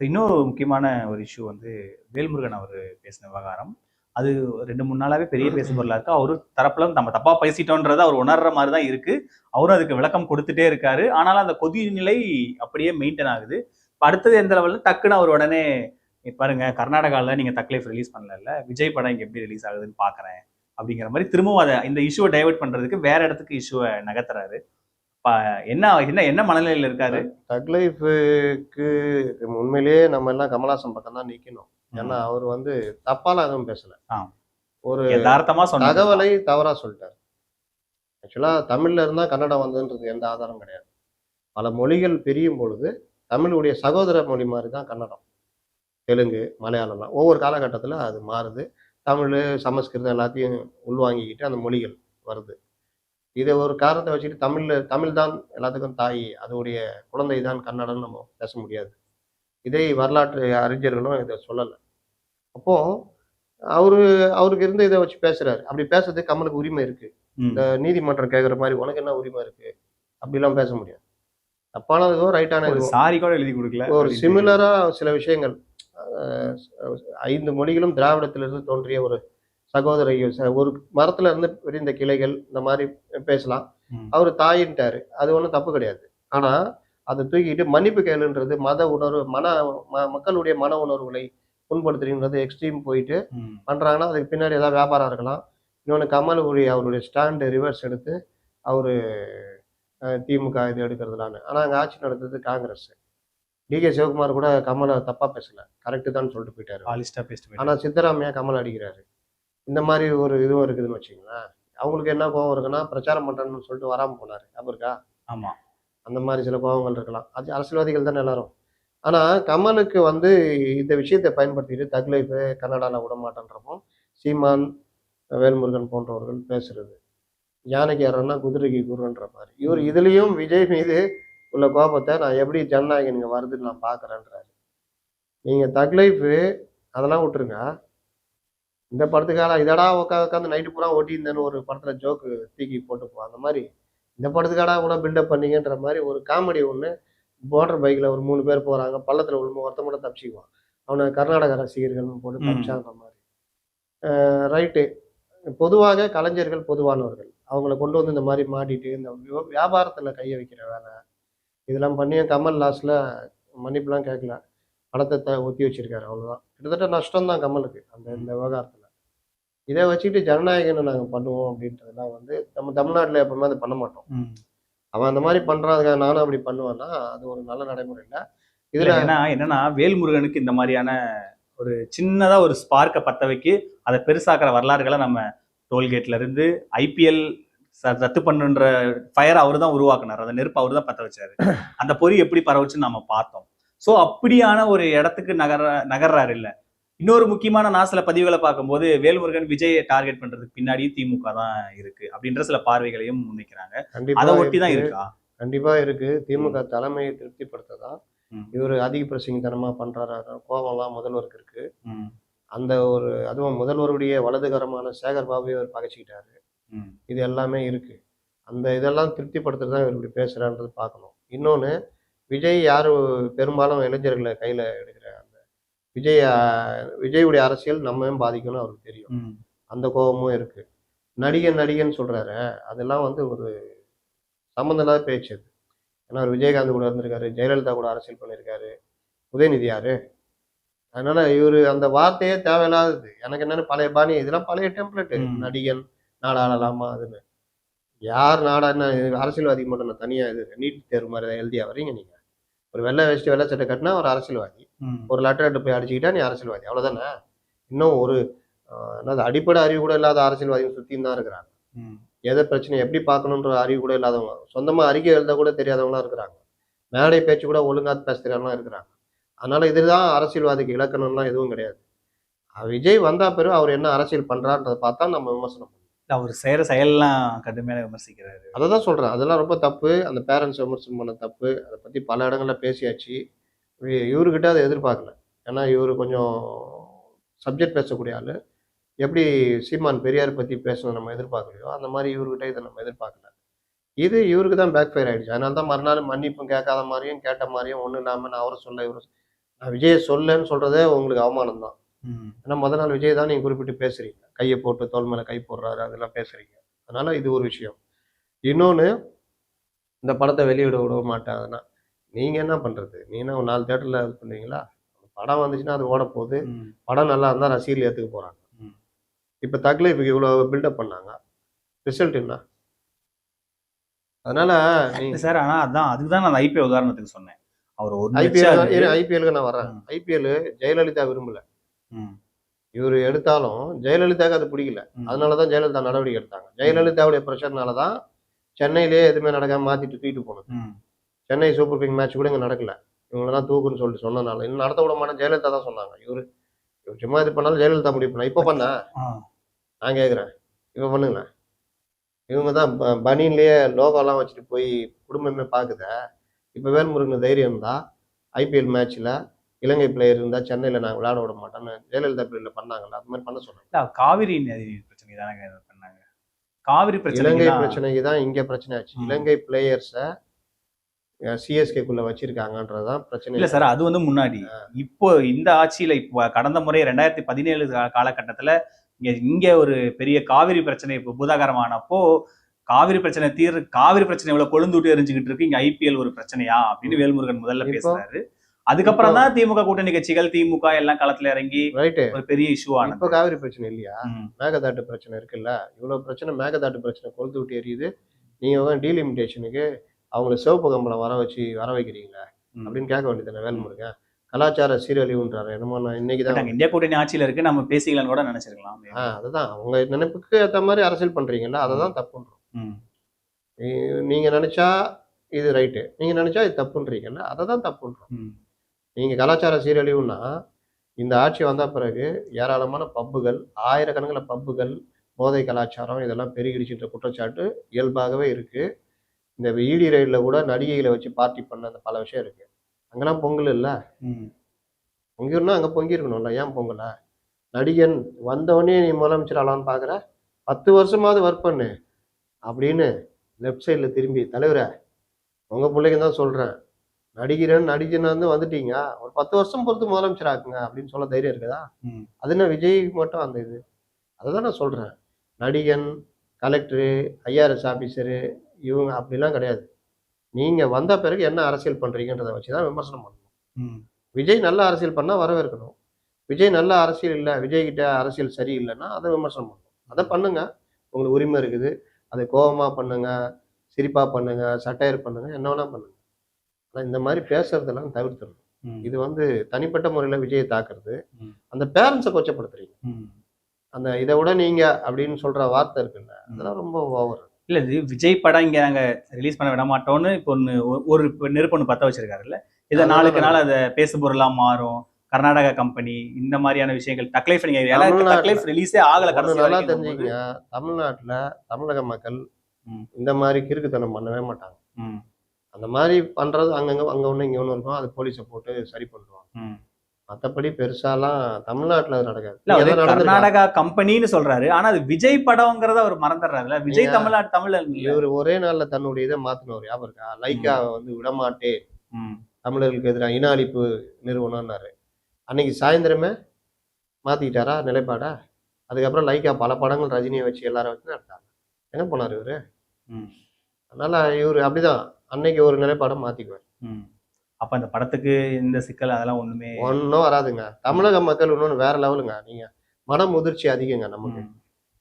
இன்னொரு முக்கியமான ஒரு இஷ்யூ வந்து வேல்முருகன் அவர் பேசின விவகாரம். அது 2-3 நாளாவே பெரிய பேசுபொருளா இருக்கு. அவரு தரப்புல நம்ம தப்பா பேசிட்டோன்றத அவர் உணர்ற மாதிரி தான் இருக்கு. அவரும் அதுக்கு விளக்கம் கொடுத்துட்டே இருக்காரு. ஆனாலும் அந்த கொதிநிலை அப்படியே மெயின்டைன் ஆகுது. இப்ப அடுத்தது எந்த லெவல்ல டக்குன்னு அவர் உடனே பாருங்க கர்நாடகால நீங்க தக் லைஃப் ரிலீஸ் பண்ணல, விஜய் படம் இங்க எப்படி ரிலீஸ் ஆகுதுன்னு பாக்குறேன் அப்படிங்கிற மாதிரி திரும்பவும் அதை இந்த இஷ்யூவை டைவர்ட் பண்றதுக்கு வேற இடத்துக்கு இஷ்யூவை நகர்த்துறாரு. என்ன என்ன என்ன மனநிலையில இருக்காரு? தக் லைஃபுக்கு உண்மையிலேயே நம்ம எல்லாம் கமலாசன் பக்கம் தான் நிக்கணும். ஏன்னா அவர் வந்து தப்பால எதுவும் பேசல. ஒரு யதார்த்தமா சொன்ன தகவலை தவறா சொல்லிட்டாரு. ஆக்சுவலா தமிழ்ல இருந்தா கன்னடம் வந்ததுன்றது எந்த ஆதாரம் கிடையாது. பல மொழிகள் பிரியும் பொழுது தமிழுடைய சகோதர மொழி மாதிரி தான் கன்னடம், தெலுங்கு, மலையாளம்லாம். ஒவ்வொரு காலகட்டத்தில் அது மாறுது. தமிழ், சமஸ்கிருதம் எல்லாத்தையும் உள்வாங்கிக்கிட்டு அந்த மொழிகள் வருது. இதை ஒரு காரணத்தை வச்சுட்டு தமிழ் தான் எல்லாத்துக்கும் தாய், அதோடைய குழந்தை தான் கன்னடம்னு நம்ம பேச முடியாது. இதை வரலாற்று அறிஞர்களும் இதை சொல்லலை. அப்போ அவருக்கு இருந்து இதை வச்சு பேசுறாரு. அப்படி பேசுறதுக்கு கமலுக்கு உரிமை இருக்கு. இந்த நீதிமன்றம் கேட்குற மாதிரி உனக்கு என்ன உரிமை இருக்கு அப்படிலாம் பேச முடியாது. தப்பானதோ ரைட்டானதோ சாரி கூட எழுதி கொடுக்கல. ஒரு சிமிலரா சில விஷயங்கள் 5 மொழிகளும் திராவிடத்திலிருந்து தோன்றிய ஒரு சகோதரிகள், ஒரு மரத்துல இருந்து விரிந்த கிளைகள், இந்த மாதிரி பேசலாம். அவரு தாயின்ட்டாரு, அது ஒன்றும் தப்பு கிடையாது. ஆனா அதை தூக்கிட்டு மன்னிப்பு கேளுன்றது மத உணர்வு, மக்களுடைய மன உணர்வுகளை புண்படுத்துறீங்கிறது எக்ஸ்ட்ரீம் போயிட்டு பண்றாங்கன்னா அதுக்கு பின்னாடி ஏதாவது வியாபாரம் இருக்கலாம். இன்னொன்று கமல் அவருடைய ஸ்டாண்டு ரிவர்ஸ் எடுத்து அவரு திமுக இது எடுக்கிறதுலான்னு. ஆனா அங்கே ஆட்சி நடத்துறது காங்கிரஸ். டிகே சிவகுமார் கூட கமலை தப்பா பேசல, கரெக்டு தான் சொல்லிட்டு போயிட்டாரு. ஆனா சித்தராமையா கமல் அடிக்கிறாரு. இந்த மாதிரி ஒரு இதுவும் இருக்குதுன்னு வச்சுங்களேன். அவங்களுக்கு என்ன கோவம் இருக்குன்னா, பிரச்சாரம் பண்றேன்னு சொல்லிட்டு வராமல் போனாரு, ஞாபகம் இருக்கா? ஆமா, அந்த மாதிரி சில கோவங்கள் இருக்கலாம். அது அரசியல்வாதிகள் தான் எல்லாரும். ஆனா கமலுக்கு வந்து இந்த விஷயத்தை பயன்படுத்திட்டு தக் லைஃப் கன்னடாவில் விட மாட்டேன்றப்போ சீமான், வேல்முருகன் போன்றவர்கள் பேசுறது, யானைக்கு யாருன்னா குதிரைக்கு குருன்ற மாதிரி. இவர் இதுலயும் விஜய் மீது உள்ள கோபத்தை நான் எப்படி ஜனநாயகம் இங்க வருதுன்னு நான் பாக்குறேன்றாரு. நீங்க தக் லைஃப் அதெல்லாம் விட்டுருங்க. இந்த படத்துக்காக இதடா உட்காந்து நைட்டு பூரா ஓட்டியிருந்தேன்னு ஒரு படத்துல ஜோக்கு தூக்கி போட்டுப்போம். அந்த மாதிரி இந்த படத்துக்காடா கூட பில்டப் பண்ணீங்கன்ற மாதிரி ஒரு காமெடி ஒன்று. மோட்டர் பைக்கில் ஒரு 3 பேர் போகிறாங்க, பள்ளத்தில் விழுந்து ஒருத்த மட்டும் தப்பிச்சுக்குவான், அவனை கர்நாடக ரசிகர்கள்னு போட்டு தப்பிச்சான்ற மாதிரி. ரைட்டு. பொதுவாக கலைஞர்கள் பொதுவானவர்கள், அவங்கள கொண்டு வந்து இந்த மாதிரி மாட்டிட்டு இந்த வியாபாரத்தில் கையை வைக்கிற வேலை இதெல்லாம் பண்ணியும் கமல் லாஸ்ட்ல மன்னிப்புலாம் கேட்கல, படத்தை ஒத்தி வச்சிருக்காரு. அவ்வளோதான். கிட்டத்தட்ட நஷ்டம் தான் கமலுக்கு இந்த விவகாரத்தில். இதை வச்சுட்டு ஜனநாயகன்னு நாங்கள் பண்ணுவோம் அப்படின்றதெல்லாம் வந்து நம்ம தமிழ்நாட்டில் எப்பவுமே அதை பண்ண மாட்டோம். அவன் அந்த மாதிரி பண்றதுக்காக நானும் அப்படி பண்ணுவேன்னா அது ஒரு நல்ல நடைமுறை இல்லை. இதுல என்னன்னா வேல்முருகனுக்கு இந்த மாதிரியான ஒரு சின்னதா ஒரு ஸ்பார்க்கை பத்த வைக்கி அதை பெருசாக்குற வரலாறுகளை நம்ம டோல்கேட்ல இருந்து ஐபிஎல் ரத்து பண்ணுன்ற ஃபயர் அவரு தான் உருவாக்குனார். அந்த நெருப்பு அவரு தான் பத்த வச்சாரு. அந்த பொறி எப்படி பரவச்சுன்னு நம்ம பார்த்தோம். ஸோ அப்படியான ஒரு இடத்துக்கு நகர்றாரு இல்ல. இன்னொரு முக்கியமான நான் சில பதிவுகளை பார்க்கும்போது வேல்முருகன் விஜயை டார்கெட் பண்றதுக்கு பின்னாடி திமுக தான் இருக்கு அப்படின்ற சில பார்வைகளையும் முன்வைக்கிறாங்க. அதை ஒட்டி தான் இருக்கா? கண்டிப்பா இருக்கு. திமுக தலைமையை திருப்திப்படுத்ததான் இவர் அதிக பிரசங்கித்தனமா பண்றாரு. கோபம்லாம் முதல்வருக்கு இருக்கு. அந்த ஒரு அதுவும் முதல்வருடைய வலதுகரமான சேகர் பாபுவை அவர் பகைச்சிக்கிட்டாரு. இது எல்லாமே இருக்கு. அந்த இதெல்லாம் திருப்திப்படுத்துறதுதான் இவர் இப்படி பேசுறான்றது பார்க்கணும். இன்னொன்னு, விஜய் யாரு பெரும்பாலும் இளைஞர்களை கையில எடுக்கிற அந்த விஜயுடைய அரசியல் நம்மையும் பாதிக்கும்னு அவருக்கு தெரியும். அந்த கோபமும் இருக்கு. நடிகன் சொல்றாரு, அதெல்லாம் வந்து ஒரு சம்மந்தம் இல்லாத பேச்சு. ஏன்னா அவர் விஜயகாந்த் கூட இருந்திருக்காரு, ஜெயலலிதா கூட அரசியல் பண்ணியிருக்காரு, உதயநிதி யாரு. அதனால இவரு அந்த வார்த்தையே தேவையில்லாதது. எனக்கு என்னன்னு பழைய பாணி, இதெல்லாம் பழைய டெம்ப்ளேட்டு. நடிகன் நாடாளலாமா அதுன்னு. யார் நாடா என்ன அரசியல்வாதிக்கு மட்டும் நான் தனியா இது நீட் தேர்வு மாதிரி எழுதியா வரீங்க நீங்க? ஒரு வெள்ளை வேஷ்டி வெள்ளை சட்டை கட்டினா ஒரு அரசியல்வாதி, ஒரு லெட்டர் போய் அடிச்சுக்கிட்டா நீ அரசியல்வாதி, அவ்வளவுதானே? இன்னும் ஒரு என்னது அடிப்படை அறிவு கூட இல்லாத அரசியல்வாதிகள் சுத்தின்னு தான் இருக்கிறாங்க. எதை பிரச்சனை எப்படி பார்க்கணுன்ற அறிவு கூட இல்லாதவங்க, சொந்தமா அறிக்கை எழுத கூட தெரியாதவங்களாம் இருக்கிறாங்க, மேடை பேச்சு கூட ஒழுங்கா பேச தெரியாதவங்களாம் இருக்கிறாங்க. அதனால இதுதான் அரசியல்வாதிக்கு இலக்கணம்லாம் எதுவும் கிடையாது. விஜய் வந்தா பிறகு அவர் என்ன அரசியல் பண்றான்றதை பார்த்தா நம்ம விமர்சனம் பண்ணணும். அவர் செய்யற செயல்லாம் கடுமையாக விமர்சிக்கிறாரு. அதை தான் சொல்றேன், அதெல்லாம் ரொம்ப தப்பு. அந்த பேரண்ட்ஸ் விமர்சனம் பண்ண தப்பு. அதை பத்தி பல இடங்கள்ல பேசியாச்சு. இவர்கிட்ட அதை எதிர்பார்க்கல. ஏன்னா இவர் கொஞ்சம் சப்ஜெக்ட் பேசக்கூடிய ஆளு. எப்படி சீமான் பெரியார் பத்தி பேசணும் நம்ம எதிர்பார்க்கலையோ, அந்த மாதிரி இவர்கிட்ட இதை நம்ம எதிர்பார்க்கல. இது இவருக்கு தான் பேக் ஃபயர் ஆயிடுச்சு. அதனால தான் மறுநாள் மன்னிப்பும் கேட்காத மாதிரியும் கேட்ட மாதிரியும் ஒன்றும் இல்லாமல் நான் அவரை சொல்ல இவரு நான் விஜயை சொல்லன்னு சொல்றதே உங்களுக்கு அவமானம் தான். ம். ஏன்னா முதல் நாள் விஜய் தான் நீங்க குறிப்பிட்டு பேசுறீங்க. கையை போட்டு தோள் மேல கை போடுறாரு அதெல்லாம் பேசுறீங்க. அதனால இது ஒரு விஷயம். இன்னொன்னு, இந்த படத்தை வெளியிட விட மாட்டேன். அதெல்லாம் நீங்க என்ன பண்றது? நீ என்ன ஒரு 4 தியேட்டர்ல இது பண்ணுவீங்களா? படம் வந்துச்சுன்னா அது ஓட போகுது. ம். படம் நல்லா இருந்தா ரசிகர்கள் ஏத்துக்க போறாங்க. ம். இப்ப தக்லைஃப்க்கு இவ்வளவு பில்டப் பண்ணாங்க. ரிசல்ட் என்ன? அதனால நீ இல்ல சார், ஆனா அதுக்குதான் நான் ஐபிஎல் உதாரணத்துக்கு சொன்னேன். அவர் ஒண்ணு ஐபிஎல் வச்சாரு. ஐபிஎல்க்கு நான் வர்றேன். ம். ஐபிஎல் ஜெயலலிதா விரும்பல. ம். இவரு எடுத்தாலும் ஜெயலலிதாவுக்கு அது பிடிக்கல. ம். அதனாலதான் ஜெயலலிதா நடவடிக்கை எடுத்தாங்க. ஜெயலலிதாவுடைய பிரஷர்னாலதான் சென்னையிலேயே எதுவுமே நடக்காம மாத்திட்டு தூக்கிட்டு போனது. ம். சென்னை சூப்பர் கிங் மேட்ச் கூட இங்க நடக்கல. இவங்களெல்லாம் தூக்குன்னு சொல்லிட்டு சொன்னனால இன்னும் நடத்த விட மாட்டேன் ஜெயலலிதா தான் சொன்னாங்க. இவர் சும்மா இது பண்ணாலும் ஜெயலலிதா முடிவு பண்ணா. இப்ப பண்ண ஆ. நான் கேட்குறேன். இப்ப பண்ணுங்களேன். இவங்க தான் பனின்லயே லோகோலாம் வச்சுட்டு போய் குடும்பமே பாக்குத. இப்ப வேல்முருகன் தைரியம் இருந்தா ஐபிஎல் மேட்ச்ல இலங்கை பிளேயர் இருந்தா சென்னையில நான் விளையாட விட மாட்டேன்னு ஜெயலலிதா பீரியட்ல பண்ணாங்கல்ல, அது மாதிரி பண்ண சொன்னாங்க. இல்ல, காவிரி நதி பிரச்சனை தானே பண்ணாங்க. காவிரி இலங்கை பிரச்சனை பிரச்சனைக்கு தான் இங்க பிரச்சனை ஆச்சு. ம். இலங்கை பிளேயர்ஸ சிஎஸ்கேக்குள்ள வச்சிருக்காங்கன்றதுதான் பிரச்சனை. இல்ல சார், அது வந்து முன்னாடி. இப்போ இந்த ஆட்சியில இப்போ கடந்த முறை 2017 காலகட்டத்துல இங்க ஒரு பெரிய காவிரி பிரச்சனை இப்போ பூதாகரமானப்போ காவிரி பிரச்சனை இவ்வளவு கொழுந்துட்டு எரிஞ்சுக்கிட்டு இருக்கு, இங்க ஐபிஎல் ஒரு பிரச்சனையா அப்படின்னு வேல்முருகன் முதல்ல இப்போ பேசுறாரு. அதுக்கப்புறம் தான் திமுக கூட்டணி கட்சிகள் திமுக எல்லாம் களத்துல இறங்கி ரைட்டு. ஒரு பெரிய இஷ்யூ இப்ப ஆனது. காவிரி பிரச்சனை இல்லையா? ம். மேகதாட்டு பிரச்சனை இருக்குல்ல. இவ்வளவு பிரச்சனை மேகதாட்டு பிரச்சனை கொளுத்து விட்டு எரியுது. நீங்க டீலிமிட்டேஷனுக்கு அவங்கள சிவப்பு கம்பளம் வர வைக்கிறீங்களா ம். அப்படின்னு கேட்க வேண்டியதானே வேல்முருகன். கலாச்சார சீரழிவுன்றாரு. என்னமோ நான் இன்னைக்குதான் கேட்டாங்க, இந்தியா கூட்டணி ஆட்சியில இருக்கு, நம்ம பேசிக்கலாம்னு கூட நினைச்சிருக்கலாம். அதுதான் அவங்க நினைப்புக்கு ஏத்த மாதிரி அரசியல் பண்றீங்கல்ல, அததான் தப்புன்றோம். ம். நீங்க நினைச்சா இது ரைட்டு, நீங்க நினைச்சா இது தப்புன்றீங்கல்ல, அதை தான் தப்புன்றோம். ம். நீங்க கலாச்சார சீரழிவுன்னா இந்த ஆட்சி வந்த பிறகு ஏராளமான பப்புகள், ஆயிரக்கணக்கில் பப்புகள், போதை கலாச்சாரம் இதெல்லாம் பெருகிடுச்சுன்ற குற்றச்சாட்டு இயல்பாகவே இருக்கு. இந்த இடி ரைட்ல கூட நடிகைகளை வச்சு பார்ட்டி பண்ண அந்த பல விஷயம் இருக்கு. அங்கெல்லாம் பொங்கல் இல்ல. ம். பொங்கிருந்தா அங்க பொங்கி இருக்கணும்ல, ஏன் பொங்கல? நடிகன் வந்தவொடனே நீ முதலமைச்சர் ஆளான்னு பாக்குற, 10 வருஷமாவது ஒர்க் பண்ணு அப்படின்னு லெஃப்ட் சைட்ல திரும்பி, தலைவரை உங்க பிள்ளைங்க தான் சொல்றேன், நடிகனா வந்துட்டீங்க, ஒரு 10 வருஷம் பொறுத்து முதலமைச்சர் ஆக்குங்க அப்படின்னு சொல்ல தைரியம் இருக்குதா? ம். அது என்ன விஜய் மட்டும் அந்த இது? அதை நான் சொல்றேன். நடிகன், கலெக்டரு, ஐஆர்எஸ் ஆபீசரு இவங்க அப்படிலாம் கிடையாது. நீங்க வந்த பிறகு என்ன அரசியல் பண்றீங்கன்றதை வச்சுதான் விமர்சனம் பண்ணணும். ம். விஜய் நல்ல அரசியல் பண்ணா வரவேற்கணும். விஜய் நல்ல அரசியல் இல்லை, விஜய் கிட்ட அரசியல் சரியில்லைன்னா அதை விமர்சனம் பண்ணணும். அதை பண்ணுங்க, உங்களுக்கு உரிமை இருக்குது. அதை கோபமா பண்ணுங்க, சிரிப்பா பண்ணுங்க, சட்டையர் பண்ணுங்க, என்ன வேணா பண்ணுங்க. ஆனா இந்த மாதிரி பேசுறதெல்லாம் தவிர்த்துடணும். ம். இது தனிப்பட்ட முறையில விஜயை தாக்குறது. ம். அந்த பேரண்ட்ஸை கொச்சப்படுத்துறீங்க. ம். அந்த இதை விட நீங்க அப்படின்னு சொல்ற வார்த்தை இருக்குல்ல, அதெல்லாம் ரொம்ப ஓவர். இல்ல, இது விஜய் படம் இங்க நாங்க ரிலீஸ் பண்ண விட மாட்டோம்னு இப்போ ஒரு நெருப்பு ஒண்ணு பத்த வச்சிருக்காருல்ல, இதை நாளுக்கு நாள் அதை பேசு பொருளா மாறும். கர்நாடகா கம்பெனி இந்த மாதிரியான விஷயங்கள் தக்லைஃப் தக்லைஃப் ரிலீஸே ஆகல கடைசி நல்லா வரைக்கும் இருக்கும்போது. தெரிஞ்சுக்கங்க, தமிழ்நாட்டுல தமிழக மக்கள் ம். இந்த மாதிரி கிறுக்குத்தனம் பண்ணவே மாட்டாங்க. ம். அந்த மாதிரி பண்றது அங்கங்க அங்க ஒண்ணு இங்க ஒண்ணு இருக்கும், அது போலீஸை போட்டு சரி பண்ணுவாங்க. ம். மற்றபடி பெருசாலாம் தமிழ்நாட்டுல அது நடக்காது. இல்ல, அவரு இங்க தான் நடந்திருக்கா? கர்நாடகா கம்பெனின்னு சொல்றாரு, ஆனா அது விஜய் படம்ங்கிறத அவர் மறந்துடுறாருல. விஜய் நீங்க- தமிழ்ல இவர் ஒரே நாள்ல தன்னுடைய இதை மாத்தினவர் ஞாபகம் இருக்கா? லைக்கா விடமாட்டே ம். தமிழர்களுக்கு எதிராக இன அழிப்பு நிறுவனம்னாரு. அன்னைக்கு சாயந்தரமே மாத்திக்கிட்டாரா நிலைப்பாடா? அதுக்கப்புறம் லைக்கா பல படங்கள் ரஜினியை வச்சு எல்லாரும் வச்சு நடத்தாங்க. எங்க போனார் இவரு? ம். அதனால இவரு அப்படிதான் அன்னைக்கு ஒரு நிலைப்பாடை மாத்திக்குவார். ம். அப்ப அந்த படத்துக்கு இந்த சிக்கல் அதெல்லாம் ஒண்ணுமே. ஒன்றும் வராதுங்க. தமிழக மக்கள் இன்னொன்று வேற லெவலுங்க. நீங்க மன முதிர்ச்சி அதிகங்க நமக்கு. ம்.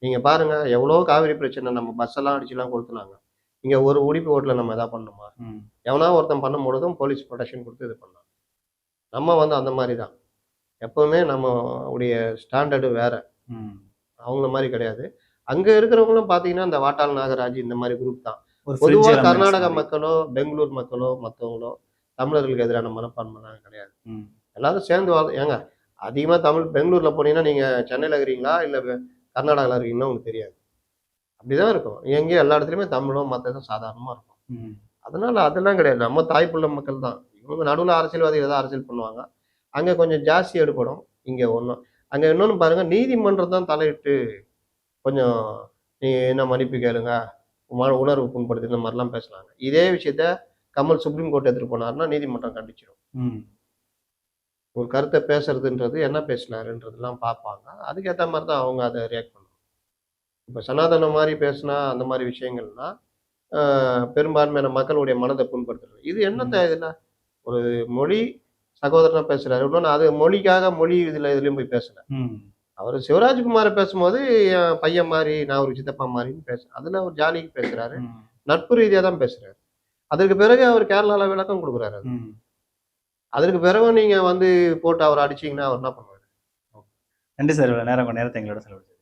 நீங்க பாருங்க, எவ்வளோ காவிரி பிரச்சனை நம்ம பஸ் எல்லாம் அடிச்சுலாம் கொடுத்துனாங்க. இங்க ஒரு உடிப்பு ஓட்டுல நம்ம எதா பண்ணணுமா? ம். எவனா ஒருத்தன் பண்ணும் பொழுதும் போலீஸ் ப்ரொடெக்ஷன் கொடுத்து இது பண்ணலாம். நம்ம அந்த மாதிரி தான். எப்பவுமே நம்ம உடைய ஸ்டாண்டர்டு வேற. ம். அவங்கள மாதிரி கிடையாது. அங்க இருக்கிறவங்களும் பாத்தீங்கன்னா இந்த வாட்டாள் நாகராஜ் இந்த மாதிரி குரூப் தான். ஒரு பொதுவா fringe elements கர்நாடக மாதிரி. மக்களோ பெங்களூர் மக்களோ மற்றவங்களோ தமிழர்களுக்கு எதிரான மனப்பான்மைலாம் கிடையாது. ம். எல்லாரும் சேர்ந்து ஏங்க அதிகமா பெங்களூர்ல போனீங்கன்னா நீங்க சென்னையில இருக்கிறீங்களா இல்ல கர்நாடகாவில் இருக்கீங்களா உங்களுக்கு தெரியாது. அப்படிதான் இருக்கும். எங்கேயும் எல்லா இடத்துலயுமே தமிழும் மற்றதும் சாதாரணமா இருக்கும். ம். அதனால அதெல்லாம் கிடையாது. நம்ம தாய்ப்புள்ள மக்கள் தான். இவங்க நடுவில் அரசியல்வாதிகள் தான் அரசியல் பண்ணுவாங்க. அங்க கொஞ்சம் ஜாஸ்தி எடுபடும். இங்க ஒன்றும் அங்க இன்னொன்னு பாருங்க, நீதிமன்றம் தான் தலையிட்டு கொஞ்சம் நீ என்ன மன்னிப்பு கேளுங்க, உணர்வு புண்படுத்தி இந்த மாதிரிலாம் பேசலாங்க. இதே விஷயத்த கமல் சுப்ரீம் கோர்ட் எடுத்துட்டு போனாருன்னா நீதிமன்றம் கண்டிச்சிடும். ம். ஒரு கருத்தை பேசுறதுன்றது என்ன பேசினாருன்றதெல்லாம் பார்ப்பாங்க. அதுக்கேற்ற மாதிரி தான் அவங்க அதை ரியாக்ட் பண்ணுவாங்க. இப்போ சனாதனம் மாதிரி பேசினா அந்த மாதிரி விஷயங்கள்னா பெரும்பான்மையான மக்களுடைய மனதை புண்படுத்துறது. இது என்னத்த இதில் ஒரு மொழி சகோதரனா பேசுறாரு. இன்னொன்று அது மொழிக்காக மொழி இதுலயும் போய் பேசல. அவர் சிவராஜ்குமாரை பேசும்போது என் பையன் மாதிரி நான் ஒரு சித்தப்பா மாதிரின்னு அதுல ஒரு ஜாலிக்கு பேசுறாரு. நட்பு ரீதியா தான் பேசுறாரு. அதற்கு பிறகு அவர் கேரளால விளக்கம் கொடுக்குறாரு. அதற்கு பிறகு நீங்க வந்து போட்டு அவர் அடிச்சீங்கன்னா அவர் என்ன பண்ணுவாரு? நன்றி சார். நேரத்தை எங்களோட செலவழிச்சது.